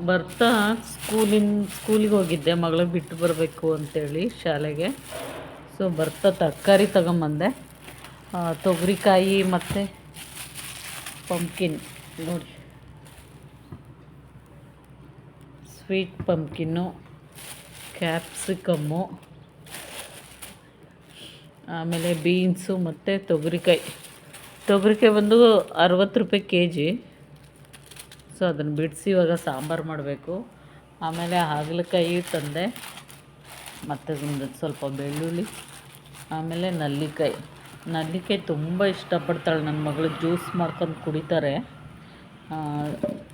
ಬರ್ತಾ ಸ್ಕೂಲಿಗೆ ಹೋಗಿದ್ದೆ ಮಗಳಿಗೆ ಬಿಟ್ಟು ಬರಬೇಕು ಅಂತೇಳಿ ಶಾಲೆಗೆ. ಸೊ ಬರ್ತಾ ತರಕಾರಿ ತಗೊಂಬಂದೆ. ತೊಗರಿಕಾಯಿ ಮತ್ತು ಪಂಪ್ಕಿನ್ ನೋಡಿ, ಸ್ವೀಟ್ ಪಂಪ್ಕಿನ್ನು, ಕ್ಯಾಪ್ಸಿಕಮ್ಮು, ಆಮೇಲೆ ಬೀನ್ಸು ಮತ್ತು ತೊಗರಿಕಾಯಿ ಬಂದು 60 ರೂಪಾಯಿ kg. ಸೊ ಅದನ್ನು ಬಿಡಿಸಿ ಇವಾಗ ಸಾಂಬಾರು ಮಾಡಬೇಕು. ಆಮೇಲೆ ಹಾಗಲಕಾಯಿ ತಂದೆ, ಮತ್ತು ಒಂದು ಸ್ವಲ್ಪ ಬೆಳ್ಳುಳ್ಳಿ, ಆಮೇಲೆ ನಲ್ಲಿಕಾಯಿ ತುಂಬ ಇಷ್ಟಪಡ್ತಾಳೆ ನನ್ನ ಮಗಳು. ಜ್ಯೂಸ್ ಮಾಡ್ಕೊಂಡು ಕುಡಿತಾರೆ.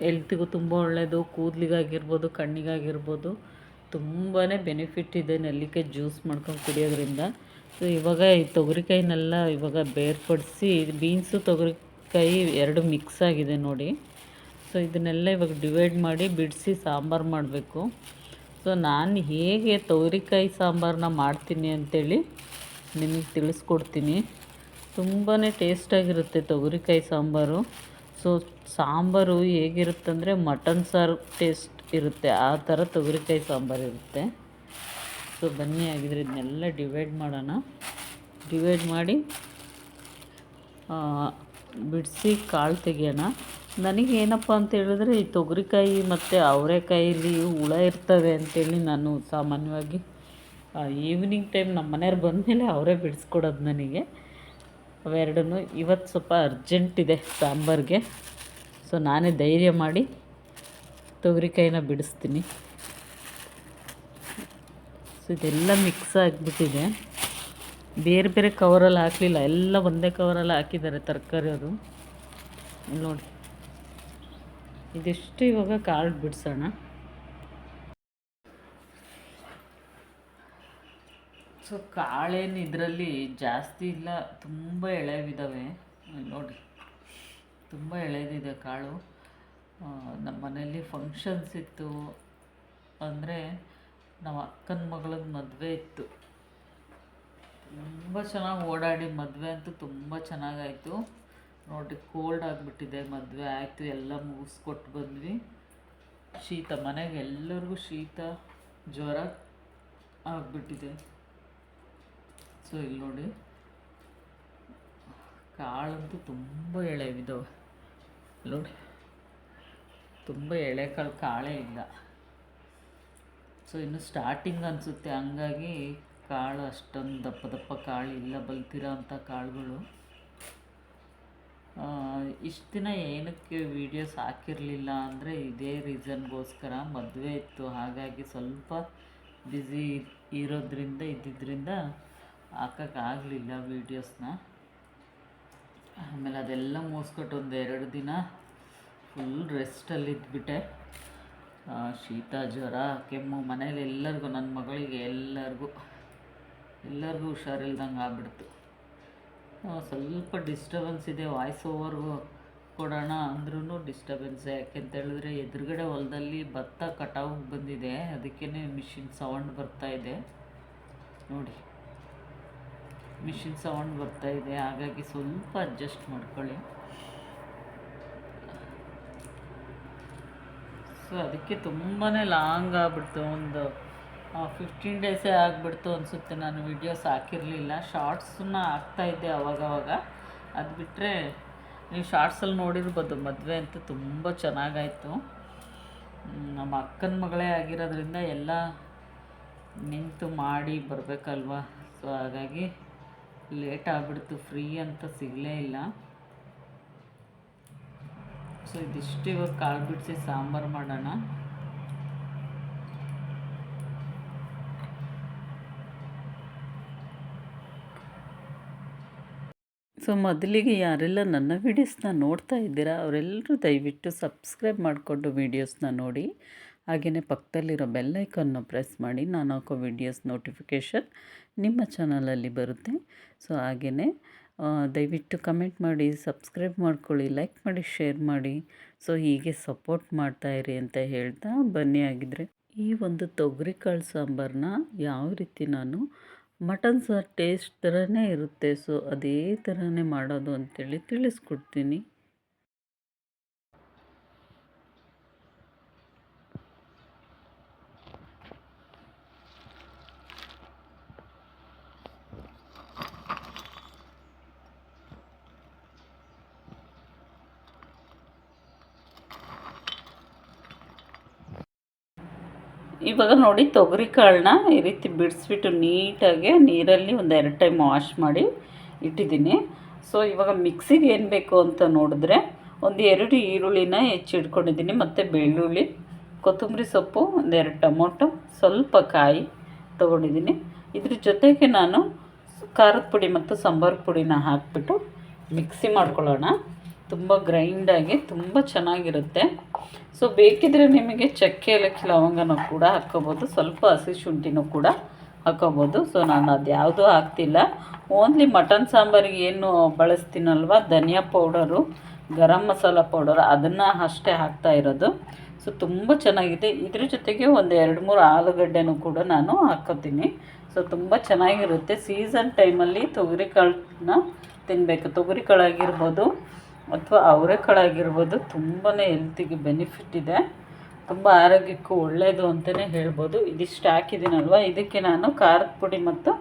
ಹೆಲ್ತಿಗೂ ತುಂಬ ಒಳ್ಳೆಯದು, ಕೂದಲಿಗಾಗಿರ್ಬೋದು, ಕಣ್ಣಿಗಾಗಿರ್ಬೋದು ತುಂಬಾ ಬೆನಿಫಿಟ್ ಇದೆ ನೆಲ್ಲಿಕಾಯಿ ಜ್ಯೂಸ್ ಮಾಡ್ಕೊಂಡು ಕುಡಿಯೋದ್ರಿಂದ. ಸೊ ಇವಾಗ ಈ ತೊಗರಿಕಾಯಿನೆಲ್ಲ ಇವಾಗ ಬೇರ್ಪಡಿಸಿ, ಬೀನ್ಸು ತೊಗರಿಕಾಯಿ ಎರಡು ಮಿಕ್ಸ್ ಆಗಿದೆ ನೋಡಿ. ಸೊ ಇದನ್ನೆಲ್ಲ ಇವಾಗ ಡಿವೈಡ್ ಮಾಡಿ ಬಿಡಿಸಿ ಸಾಂಬಾರು ಮಾಡಬೇಕು. ಸೊ ನಾನು ಹೇಗೆ ತೊಗರಿಕಾಯಿ ಸಾಂಬಾರನ್ನ ಮಾಡ್ತೀನಿ ಅಂಥೇಳಿ ನಿಮಗೆ ತಿಳಿಸ್ಕೊಡ್ತೀನಿ. ತುಂಬಾ ಟೇಸ್ಟಾಗಿರುತ್ತೆ ತೊಗರಿಕಾಯಿ ಸಾಂಬಾರು. ಸೊ ಸಾಂಬಾರು ಹೇಗಿರುತ್ತಂದರೆ ಮಟನ್ ಸಾರು ಟೇಸ್ಟ್ ಇರುತ್ತೆ, ಆ ಥರ ತೊಗರಿಕಾಯಿ ಸಾಂಬಾರು ಇರುತ್ತೆ. ಸೊ ಬನ್ನಿ ಆಗಿದ್ರೆ ಇದನ್ನೆಲ್ಲ ಡಿವೈಡ್ ಮಾಡೋಣ. ಡಿವೈಡ್ ಮಾಡಿ ಬಿಡಿಸಿ ಕಾಳು ತೆಗಿಯೋಣ. ನನಗೇನಪ್ಪ ಅಂತ ಹೇಳಿದ್ರೆ ಈ ತೊಗರಿಕಾಯಿ ಮತ್ತು ಅವರೆಕಾಯಲ್ಲಿ ಹುಳ ಇರ್ತವೆ ಅಂಥೇಳಿ ನಾನು ಸಾಮಾನ್ಯವಾಗಿ ಈವ್ನಿಂಗ್ ಟೈಮ್ ನಮ್ಮ ಮನೆಯವ್ರು ಬಂದಮೇಲೆ ಅವರೇ ಬಿಡಿಸ್ಕೊಡೋದು ನನಗೆ ಅವೆರಡನ್ನೂ. ಇವತ್ತು ಸ್ವಲ್ಪ ಅರ್ಜೆಂಟ್ ಇದೆ ಸಾಂಬಾರಿಗೆ. ಸೊ ನಾನೇ ಧೈರ್ಯ ಮಾಡಿ ತೊಗರಿಕಾಯಿನ ಬಿಡಿಸ್ತೀನಿ. ಸೊ ಇದೆಲ್ಲ ಮಿಕ್ಸ್ ಆಗಿಬಿಟ್ಟಿದೆ. ಬೇರೆ ಬೇರೆ ಕವರಲ್ಲಿ ಹಾಕಲಿಲ್ಲ, ಎಲ್ಲ ಒಂದೇ ಕವರಲ್ಲಿ ಹಾಕಿದ್ದಾರೆ ತರಕಾರಿ ಅವರು ನೋಡಿ. ಇದಿಷ್ಟು ಇವಾಗ ಕಾಳು ಬಿಡಿಸೋಣ. ಸೊ ಕಾಳೇನು ಇದರಲ್ಲಿ ಜಾಸ್ತಿ ಇಲ್ಲ, ತುಂಬ ಎಳೆವಿದ್ದಾವೆ ನೋಡಿ, ತುಂಬ ಎಳೆದಿದೆ ಕಾಳು. ನಮ್ಮ ಮನೆಯಲ್ಲಿ ಫಂಕ್ಷನ್ಸ್ ಇತ್ತು, ಅಂದರೆ ನಮ್ಮ ಅಕ್ಕನ ಮಗಳದ್ದು ಮದುವೆ ಇತ್ತು. ತುಂಬ ಚೆನ್ನಾಗಿ ಓಡಾಡಿ ಮದುವೆ ಅಂತೂ ತುಂಬ ಚೆನ್ನಾಗಾಯಿತು ನೋಡಿ. ಕೋಲ್ಡ್ ಆಗಿಬಿಟ್ಟಿದೆ, ಮದುವೆ ಆಯಿತು, ಎಲ್ಲ ಮುಗಿಸ್ಕೊಟ್ಟು ಬಂದ್ವಿ. ಶೀತ, ಮನೆಗೆ ಎಲ್ಲರಿಗೂ ಶೀತ ಜ್ವರ ಆಗಿಬಿಟ್ಟಿದೆ. ಸೊ ಇಲ್ಲಿ ನೋಡಿ, ಕಾಳಂತೂ ತುಂಬ ಎಳೆವಿದ್ದಾವೆ ನೋಡಿ, ತುಂಬ ಎಳೆ ಕಾಳೇ ಇಲ್ಲ. ಸೊ ಇನ್ನು ಸ್ಟಾರ್ಟಿಂಗ್ ಅನಿಸುತ್ತೆ, ಹಂಗಾಗಿ ಕಾಳು ಅಷ್ಟೊಂದು ದಪ್ಪ ದಪ್ಪ ಕಾಳು ಇಲ್ಲ, ಬಲ್ತಿರೋ ಅಂಥ ಕಾಳುಗಳು. ಇಷ್ಟು ದಿನ ಏನಕ್ಕೆ ವೀಡಿಯೋಸ್ ಹಾಕಿರಲಿಲ್ಲ ಅಂದರೆ ಇದೇ ರೀಸನ್ಗೋಸ್ಕರ, ಮದುವೆ ಇತ್ತು, ಹಾಗಾಗಿ ಸ್ವಲ್ಪ ಬ್ಯುಸಿ ಇದ್ದಿದ್ದರಿಂದ ಹಾಕೋಕ್ಕಾಗಲಿಲ್ಲ ವೀಡಿಯೋಸ್ನ. ಆಮೇಲೆ ಅದೆಲ್ಲ ಮುಗಿಸ್ಕೊಟ್ಟು ಒಂದು 2 ದಿನ ಫುಲ್ ರೆಸ್ಟಲ್ಲಿ ಇದ್ಬಿಟ್ಟೆ. ಶೀತ ಜ್ವರ ಕೆಮ್ಮು ಮನೇಲಿ ಎಲ್ಲರಿಗೂ, ನನ್ನ ಮಗಳಿಗೆ ಎಲ್ಲರಿಗೂ ಹುಷಾರಿಲ್ದಂಗೆ ಆಗ್ಬಿಡ್ತು. ಸ್ವಲ್ಪ ಡಿಸ್ಟರ್ಬೆನ್ಸ್ ಇದೆ, ವಾಯ್ಸ್ ಓವರ್ಗೂ ಕೊಡೋಣ ಅಂದ್ರೂ ಡಿಸ್ಟರ್ಬೆನ್ಸೇ. ಯಾಕೆಂತ ಹೇಳಿದ್ರೆ ಎದುರುಗಡೆ ಹೊಲದಲ್ಲಿ ಭತ್ತ ಕಟಾವಿಗೆ ಬಂದಿದೆ, ಅದಕ್ಕೇ ಮಿಷಿನ್ ಸೌಂಡ್ ಬರ್ತಾಯಿದೆ ನೋಡಿ, ಮಿಷಿನ್ ಸೌಂಡ್ ಬರ್ತಾಯಿದೆ, ಹಾಗಾಗಿ ಸ್ವಲ್ಪ ಅಡ್ಜಸ್ಟ್ ಮಾಡ್ಕೊಳ್ಳಿ. ಸೊ ಅದಕ್ಕೆ ತುಂಬಾ ಲಾಂಗ್ ಆಗಿಬಿಡ್ತು, ಒಂದು 15 ಡೇಸೇ ಆಗಿಬಿಡ್ತು ಅನಿಸುತ್ತೆ. ನಾನು ವೀಡಿಯೋಸ್ ಹಾಕಿರಲಿಲ್ಲ, ಶಾರ್ಟ್ಸನ್ನ ಹಾಕ್ತಾಯಿದ್ದೆ ಅವಾಗವಾಗ. ಅದು ಬಿಟ್ಟರೆ ನೀವು ಶಾರ್ಟ್ಸಲ್ಲಿ ನೋಡಿರ್ಬೋದು, ಮದುವೆ ಅಂತೂ ತುಂಬ ಚೆನ್ನಾಗಾಯಿತು. ನಮ್ಮ ಅಕ್ಕನ ಮಗಳೇ ಆಗಿರೋದ್ರಿಂದ ಎಲ್ಲ ನಿಂತು ಮಾಡಿ ಬರಬೇಕಲ್ವ. ಸೊ ಹಾಗಾಗಿ ಲೇಟ್ ಆಗಿಬಿಡ್ತು, ಫ್ರೀ ಅಂತ ಸಿಗಲೇ ಇಲ್ಲ. ಸೊ ಇದಿಷ್ಟು ಇವಾಗ ಕಾಳು ಬಿಡಿಸಿ ಸಾಂಬಾರು ಮಾಡೋಣ. ಸೊ ಮೊದಲಿಗೆ ಯಾರೆಲ್ಲ ನನ್ನ ವೀಡಿಯೋಸ್ನ ನೋಡ್ತಾ ಇದ್ದೀರಾ ಅವರೆಲ್ಲರೂ ದಯವಿಟ್ಟು ಸಬ್ಸ್ಕ್ರೈಬ್ ಮಾಡಿಕೊಂಡು ವೀಡಿಯೋಸ್ನ ನೋಡಿ. ಹಾಗೆಯೇ ಪಕ್ಕದಲ್ಲಿರೋ ಬೆಲ್ ಐಕಾನ್ನ ಪ್ರೆಸ್ ಮಾಡಿ, ನಾನು ಹಾಕೋ ವೀಡಿಯೋಸ್ ನೋಟಿಫಿಕೇಷನ್ ನಿಮ್ಮ ಚಾನಲಲ್ಲಿ ಬರುತ್ತೆ. ಸೊ ಹಾಗೆಯೇ ದಯವಿಟ್ಟು ಕಮೆಂಟ್ ಮಾಡಿ, ಸಬ್ಸ್ಕ್ರೈಬ್ ಮಾಡ್ಕೊಳ್ಳಿ, ಲೈಕ್ ಮಾಡಿ, ಶೇರ್ ಮಾಡಿ. ಸೊ ಹೀಗೆ ಸಪೋರ್ಟ್ ಮಾಡ್ತಾಯಿರಿ ಅಂತ ಹೇಳ್ತಾ, ಬನ್ನಿ ಆಗಿದ್ದರೆ ಈ ಒಂದು ತೊಗರಿಕಾಳು ಸಾಂಬಾರನ್ನ ಯಾವ ರೀತಿ ನಾನು ಮಟನ್ ಸಾರು ಟೇಸ್ಟ್ ಥರನೇ ಇರುತ್ತೆ. ಸೊ ಅದೇ ಥರನೇ ಮಾಡೋದು ಅಂಥೇಳಿ ತಿಳಿಸ್ಕೊಡ್ತೀನಿ. ಇವಾಗ ನೋಡಿ ತೊಗರಿ ಕಾಳನ್ನ ಈ ರೀತಿ ಬಿಡಿಸ್ಬಿಟ್ಟು ನೀಟಾಗಿ ನೀರಲ್ಲಿ ಒಂದು 2 ಟೈಮ್ ವಾಶ್ ಮಾಡಿ ಇಟ್ಟಿದ್ದೀನಿ. ಸೊ ಇವಾಗ ಮಿಕ್ಸಿಗೆ ಏನು ಬೇಕು ಅಂತ ನೋಡಿದ್ರೆ ಒಂದು 2 ಈರುಳ್ಳಿನ ಹೆಚ್ಚಿಟ್ಕೊಂಡಿದ್ದೀನಿ, ಮತ್ತು ಬೆಳ್ಳುಳ್ಳಿ, ಕೊತ್ತಂಬರಿ ಸೊಪ್ಪು, 1-2 ಟೊಮೊಟೊ, ಸ್ವಲ್ಪ ಕಾಯಿ ತೊಗೊಂಡಿದ್ದೀನಿ. ಇದ್ರ ಜೊತೆಗೆ ನಾನು ಖಾರದ ಪುಡಿ ಮತ್ತು ಸಾಂಬಾರು ಪುಡಿನ ಹಾಕಿಬಿಟ್ಟು ಮಿಕ್ಸಿ ಮಾಡ್ಕೊಳ್ಳೋಣ. ತುಂಬ ಗ್ರೈಂಡಾಗಿ ತುಂಬ ಚೆನ್ನಾಗಿರುತ್ತೆ. ಸೊ ಬೇಕಿದ್ದರೆ ನಿಮಗೆ ಚಕ್ಕೆ, ಏಲಕ್ಕಿ, ಲವಂಗನೂ ಕೂಡ ಹಾಕ್ಕೋಬೋದು, ಸ್ವಲ್ಪ ಹಸಿ ಶುಂಠಿನೂ ಕೂಡ ಹಾಕ್ಕೋಬೋದು. ಸೊ ನಾನು ಅದು ಯಾವುದೂ ಹಾಕ್ತಿಲ್ಲ. ಓನ್ಲಿ ಮಟನ್ ಸಾಂಬಾರಿಗೆ ಏನು ಬಳಸ್ತೀನಲ್ವ, ಧನಿಯಾ ಪೌಡರು, ಗರಂ ಮಸಾಲ ಪೌಡರ್, ಅದನ್ನು ಅಷ್ಟೇ ಹಾಕ್ತಾ ಇರೋದು. ಸೊ ತುಂಬ ಚೆನ್ನಾಗಿದೆ. ಇದ್ರ ಜೊತೆಗೆ ಒಂದು 2-3 ಆಲೂಗಡ್ಡೆನೂ ಕೂಡ ನಾನು ಹಾಕ್ಕೋತೀನಿ. ಸೊ ತುಂಬ ಚೆನ್ನಾಗಿರುತ್ತೆ. ಸೀಸನ್ ಟೈಮಲ್ಲಿ ತೊಗರಿಕಾಳನ್ನ ತಿನ್ನಬೇಕು. ತೊಗರಿಕಾಳಾಗಿರ್ಬೋದು ಅಥವಾ ಅವರೆಕಾಳಾಗಿರ್ಬೋದು, ತುಂಬಾ ಹೆಲ್ತಿಗೆ ಬೆನಿಫಿಟ್ ಇದೆ, ತುಂಬ ಆರೋಗ್ಯಕ್ಕೂ ಒಳ್ಳೆಯದು ಅಂತಲೇ ಹೇಳ್ಬೋದು. ಇದಿಷ್ಟು ಹಾಕಿದ್ದೀನಲ್ವ, ಇದಕ್ಕೆ ನಾನು ಖಾರದ ಪುಡಿ ಮತ್ತು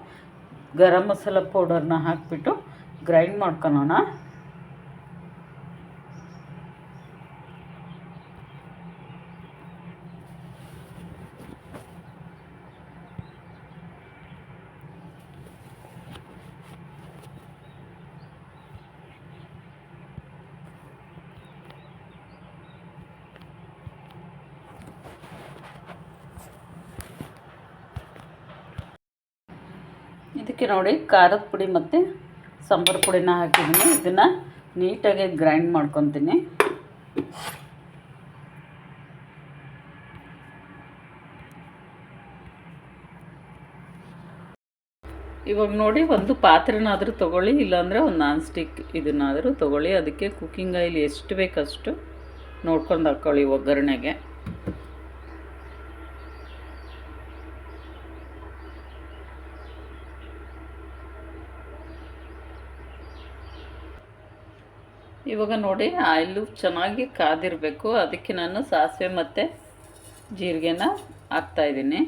ಗರಂ ಮಸಾಲ ಪೌಡರ್ನ ಹಾಕಿಬಿಟ್ಟು ಗ್ರೈಂಡ್ ಮಾಡ್ಕೊಳ್ಳೋಣ. ಇದಕ್ಕೆ ನೋಡಿ ಖಾರದ ಪುಡಿ ಮತ್ತು ಸಾಂಬಾರು ಪುಡಿನ ಹಾಕಿದ್ದೀನಿ. ಇದನ್ನು ನೀಟಾಗಿ ಗ್ರೈಂಡ್ ಮಾಡ್ಕೊತೀನಿ. ಇವಾಗ ನೋಡಿ ಒಂದು ಪಾತ್ರೆನಾದರೂ ತೊಗೊಳ್ಳಿ, ಇಲ್ಲಾಂದರೆ ಒಂದು ನಾನ್ ಸ್ಟಿಕ್ ಇದನ್ನಾದರೂ ತೊಗೊಳ್ಳಿ. ಅದಕ್ಕೆ ಕುಕ್ಕಿಂಗ್ ಆಯಿಲ್ ಎಷ್ಟು ಬೇಕಷ್ಟು ನೋಡ್ಕೊಂಡು ಹಾಕ್ಕೊಳ್ಳಿ ಒಗ್ಗರಣೆಗೆ. ಇವಾಗ ನೋಡಿ ಆಯಿಲು ಚೆನ್ನಾಗಿ ಕಾದಿರಬೇಕು. ಅದಕ್ಕೆ ನಾನು ಸಾಸಿವೆ ಮತ್ತು ಜೀರಿಗೆನ ಹಾಕ್ತಾಯಿದ್ದೀನಿ.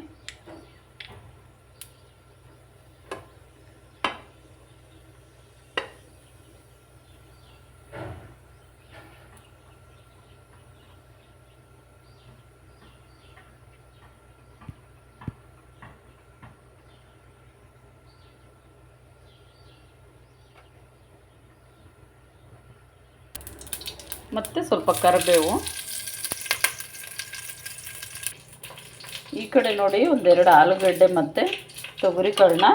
ಮತ್ತು ಸ್ವಲ್ಪ ಕರಿಬೇವು. ಈ ಕಡೆ ನೋಡಿ 1-2 ಆಲೂಗಡ್ಡೆ ಮತ್ತು ತೊಗರಿಕಾಳನ್ನ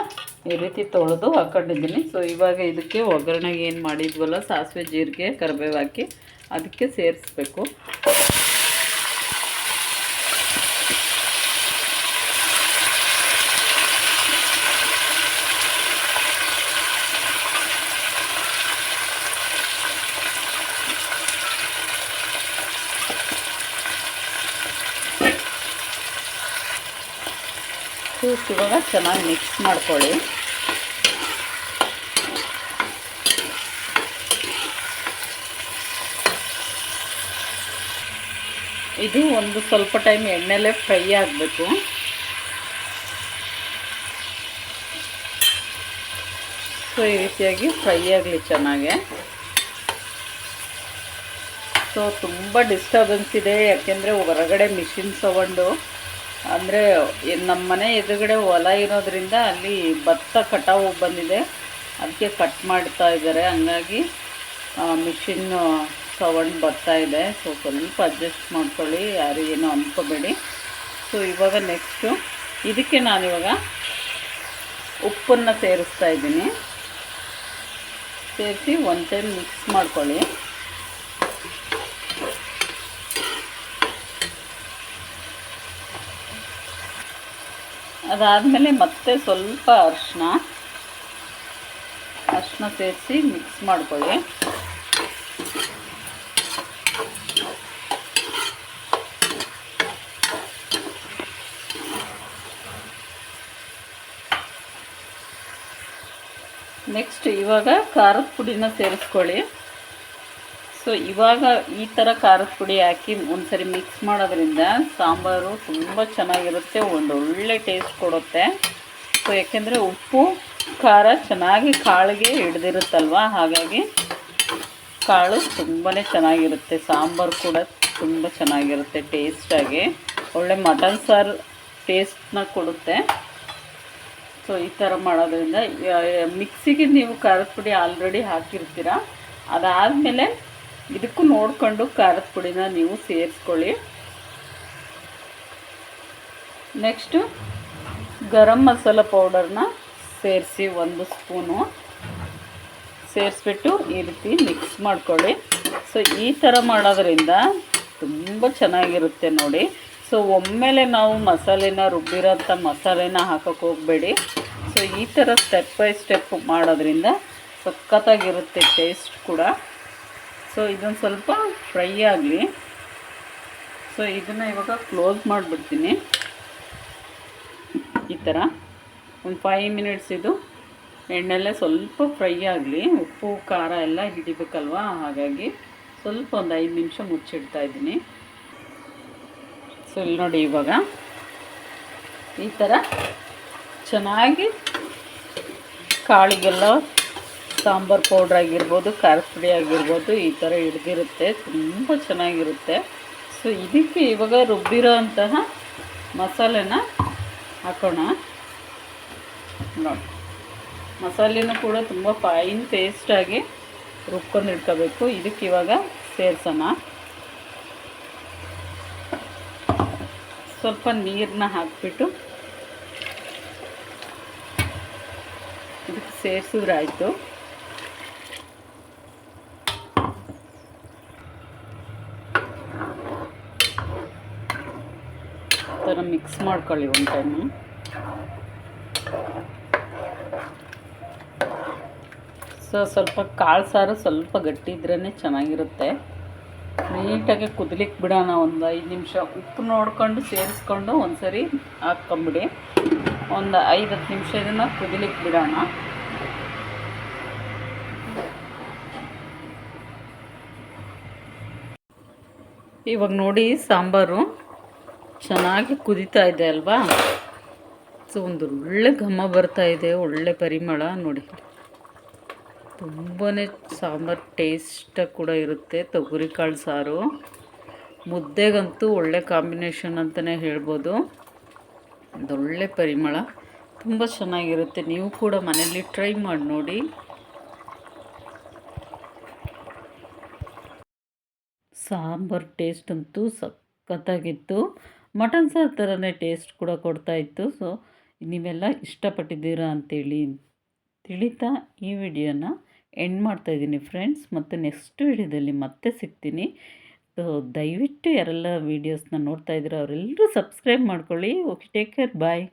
ಈ ರೀತಿ ತೊಳೆದು ಹಾಕ್ಕೊಂಡಿದ್ದೀನಿ. ಸೊ ಇವಾಗ ಇದಕ್ಕೆ ಒಗ್ಗರಣೆಗೆ ಏನು ಮಾಡಿದ್ವಲ್ಲ, ಸಾಸಿವೆ, ಜೀರಿಗೆ, ಕರಿಬೇವು ಹಾಕಿ ಅದಕ್ಕೆ ಸೇರಿಸ್ಬೇಕು. ಇವಾಗ ಚೆನ್ನಾಗಿ ಮಿಕ್ಸ್ ಮಾಡ್ಕೊಳ್ಳಿ. ಇದು ಒಂದು ಸ್ವಲ್ಪ ಟೈಮ್ ಎಣ್ಣೆಲೇ ಫ್ರೈ ಆಗಬೇಕು. ಸೊ ಈ ರೀತಿಯಾಗಿ ಫ್ರೈ ಆಗಲಿ ಚೆನ್ನಾಗೆ. ಸೊ ತುಂಬ ಡಿಸ್ಟರ್ಬೆನ್ಸ್ ಇದೆ, ಯಾಕೆಂದರೆ ಹೊರಗಡೆ ಮಿಷಿನ್ ಸೌಂಡು. ಅಂದರೆ ನಮ್ಮ ಮನೆ ಎದುರುಗಡೆ ಹೊಲ ಇರೋದ್ರಿಂದ ಅಲ್ಲಿ ಭತ್ತ ಕಟಾವು ಬಂದಿದೆ, ಅದಕ್ಕೆ ಕಟ್ ಮಾಡ್ತಾ ಇದ್ದಾರೆ. ಹಂಗಾಗಿ ಮಿಷಿನ್ ಸೌಂಡ್ ಬರ್ತಾ ಇದೆ. ಸೊ ಸ್ವಲ್ಪ ಅಡ್ಜಸ್ಟ್ ಮಾಡ್ಕೊಳ್ಳಿ, ಯಾರು ಏನೋ ಅಂದ್ಕೋಬೇಡಿ. ಸೊ ಇವಾಗ ನೆಕ್ಸ್ಟು ಇದಕ್ಕೆ ನಾನಿವಾಗ ಉಪ್ಪನ್ನು ಸೇರಿಸ್ತಾ ಇದ್ದೀನಿ. ಸೇರಿಸಿ ಒಂದು ಟೈಮ್ ಮಿಕ್ಸ್ ಮಾಡ್ಕೊಳ್ಳಿ. ಅದಾದಮೇಲೆ ಮತ್ತೆ ಸ್ವಲ್ಪ ಅರಿಶಿನ ಸೇರಿಸಿ ಮಿಕ್ಸ್ ಮಾಡ್ಕೊಳ್ಳಿ. ನೆಕ್ಸ್ಟ್ ಇವಾಗ ಖಾರದ ಪುಡಿನ ಸೇರಿಸ್ಕೊಳ್ಳಿ. ಸೊ ಇವಾಗ ಈ ಥರ ಖಾರದ ಪುಡಿ ಹಾಕಿ ಒಂದ್ಸರಿ ಮಿಕ್ಸ್ ಮಾಡೋದ್ರಿಂದ ಸಾಂಬಾರು ತುಂಬ ಚೆನ್ನಾಗಿರುತ್ತೆ, ಒಳ್ಳೆ ಟೇಸ್ಟ್ ಕೊಡುತ್ತೆ. ಸೊ ಯಾಕೆಂದರೆ ಉಪ್ಪು ಖಾರ ಚೆನ್ನಾಗಿ ಕಾಳಿಗೆ ಹಿಡ್ದಿರುತ್ತಲ್ವ, ಹಾಗಾಗಿ ಕಾಳು ತುಂಬಾ ಚೆನ್ನಾಗಿರುತ್ತೆ. ಸಾಂಬಾರು ಕೂಡ ತುಂಬ ಚೆನ್ನಾಗಿರುತ್ತೆ ಟೇಸ್ಟಾಗಿ. ಒಳ್ಳೆ ಮಟನ್ ಸಾರು ಟೇಸ್ಟ್ನ ಕೊಡುತ್ತೆ. ಸೊ ಈ ಥರ ಮಾಡೋದ್ರಿಂದ ಮಿಕ್ಸಿಗೆ ನೀವು ಖಾರದ ಪುಡಿ ಆಲ್ರೆಡಿ ಹಾಕಿರ್ತೀರ. ಅದಾದಮೇಲೆ ಇದಕ್ಕೂ ನೋಡಿಕೊಂಡು ಖಾರದ ಪುಡಿನ ನೀವು ಸೇರಿಸ್ಕೊಳ್ಳಿ. ನೆಕ್ಸ್ಟು ಗರಂ ಮಸಾಲ ಪೌಡರ್ನ ಸೇರಿಸಿ 1 ಸ್ಪೂನು ಸೇರಿಸ್ಬಿಟ್ಟು ಈ ರೀತಿ ಮಿಕ್ಸ್ ಮಾಡ್ಕೊಳ್ಳಿ. ಸೊ ಈ ಥರ ಮಾಡೋದ್ರಿಂದ ತುಂಬ ಚೆನ್ನಾಗಿರುತ್ತೆ ನೋಡಿ. ಸೊ ಒಮ್ಮೆಲೆ ನಾವು ಮಸಾಲೆನ ರುಬ್ಬಿರೋಂಥ ಮಸಾಲೆನ ಹಾಕೋಕ್ಕೆ ಹೋಗಬೇಡಿ. ಸೊ ಈ ಥರ ಸ್ಟೆಪ್ ಬೈ ಸ್ಟೆಪ್ ಮಾಡೋದ್ರಿಂದ ಸಖತ್ತಾಗಿರುತ್ತೆ ಟೇಸ್ಟ್ ಕೂಡ. ಸೊ ಇದೊಂದು ಸ್ವಲ್ಪ ಫ್ರೈ ಆಗಲಿ. ಸೊ ಇದನ್ನು ಇವಾಗ ಕ್ಲೋಸ್ ಮಾಡಿಬಿಡ್ತೀನಿ. ಈ ಥರ ಒಂದು 5 ಮಿನಿಟ್ಸ್ ಇದು ಎಣ್ಣೆಲ್ಲೇ ಸ್ವಲ್ಪ ಫ್ರೈ ಆಗಲಿ. ಉಪ್ಪು ಖಾರ ಎಲ್ಲ ಹಿಡಿಬೇಕಲ್ವ, ಹಾಗಾಗಿ ಸ್ವಲ್ಪ ಒಂದು 5 ನಿಮಿಷ ಮುಚ್ಚಿಡ್ತಾ ಇದ್ದೀನಿ. ಸೊ ಇಲ್ಲಿ ನೋಡಿ, ಇವಾಗ ಈ ಥರ ಚೆನ್ನಾಗಿ ಕಾಳಿಗೆಲ್ಲ ಸಾಂಬಾರು ಪೌಡ್ರ್ ಆಗಿರ್ಬೋದು, ಖಾರದ ಪುಡಿ ಆಗಿರ್ಬೋದು, ಈ ಥರ ಹಿಡ್ದಿರುತ್ತೆ, ತುಂಬ ಚೆನ್ನಾಗಿರುತ್ತೆ. ಸೊ ಇದಕ್ಕೆ ಇವಾಗ ರುಬ್ಬಿರೋ ಅಂತಹ ಮಸಾಲೆನ ಹಾಕೋಣ. ನೋಡಿ, ಮಸಾಲೆನೂ ಕೂಡ ತುಂಬ ಫೈನ್ ಪೇಸ್ಟಾಗಿ ರುಬ್ಕೊಂಡು ಇಟ್ಕೋಬೇಕು. ಇದಕ್ಕೆ ಇವಾಗ ಸೇರಿಸೋಣ. ಸ್ವಲ್ಪ ನೀರನ್ನ ಹಾಕಿಬಿಟ್ಟು ಇದಕ್ಕೆ ಸೇರಿಸಿದ್ರೆ ಆಯಿತು. ಈ ಥರ ಮಿಕ್ಸ್ ಮಾಡ್ಕೊಳ್ಳಿ ಒಂದು ಟೈಮು. ಸೊ ಸ್ವಲ್ಪ ಕಾಳು ಸಾರು ಸ್ವಲ್ಪ ಗಟ್ಟಿ ಇದ್ರೇ ಚೆನ್ನಾಗಿರುತ್ತೆ. ನೀಟಾಗಿ ಕುದಿಲಿಕ್ಕೆ ಬಿಡೋಣ ಒಂದು 5 ನಿಮಿಷ. ಉಪ್ಪು ನೋಡಿಕೊಂಡು ಸೇರಿಸ್ಕೊಂಡು ಒಂದು ಸರಿ ಹಾಕ್ಕೊಂಬಿಡಿ. ಒಂದು 5-10 ನಿಮಿಷ ಇದನ್ನು ಕುದಿಲಿಕ್ಕೆ ಬಿಡೋಣ. ಇವಾಗ ನೋಡಿ, ಸಾಂಬಾರು ಚೆನ್ನಾಗಿ ಕುದೀತಾ ಇದೆ ಅಲ್ವಾ. ಸೊ ಒಂದು ಒಳ್ಳೆ ಘಮ ಬರ್ತಾ ಇದೆ, ಒಳ್ಳೆ ಪರಿಮಳ ನೋಡಿ. ತುಂಬಾ ಸಾಂಬಾರು ಟೇಸ್ಟಾಗಿ ಕೂಡ ಇರುತ್ತೆ. ತೊಗರಿಕಾಳು ಸಾರು ಮುದ್ದೆಗಂತೂ ಒಳ್ಳೆ ಕಾಂಬಿನೇಷನ್ ಅಂತಲೇ ಹೇಳ್ಬೋದು. ಒಂದೊಳ್ಳೆ ಪರಿಮಳ, ತುಂಬ ಚೆನ್ನಾಗಿರುತ್ತೆ. ನೀವು ಕೂಡ ಮನೆಯಲ್ಲಿ ಟ್ರೈ ಮಾಡಿ ನೋಡಿ. ಸಾಂಬಾರು ಟೇಸ್ಟ್ ಅಂತೂ ಸಖತ್ತಾಗಿತ್ತು. ಮಟನ್ ಸಾರು ಥರನೇ ಟೇಸ್ಟ್ ಕೂಡ ಕೊಡ್ತಾಯಿತ್ತು. ಸೊ ನೀವೆಲ್ಲ ಇಷ್ಟಪಟ್ಟಿದ್ದೀರಾ ಅಂತೇಳಿ ತಿಳಿತಾ ಈ ವಿಡಿಯೋನ ಎಂಡ್ ಮಾಡ್ತಾಯಿದ್ದೀನಿ ಫ್ರೆಂಡ್ಸ್. ಮತ್ತು ನೆಕ್ಸ್ಟ್ ವಿಡಿಯೋದಲ್ಲಿ ಮತ್ತೆ ಸಿಗ್ತೀನಿ. ಸೊ ದಯವಿಟ್ಟು ಯಾರೆಲ್ಲ ವೀಡಿಯೋಸ್ನ ನೋಡ್ತಾಯಿದ್ದೀರೋ ಅವರೆಲ್ಲರೂ ಸಬ್ಸ್ಕ್ರೈಬ್ ಮಾಡ್ಕೊಳ್ಳಿ. ಓಕೆ, ಟೇಕ್ ಕೇರ್, ಬಾಯ್.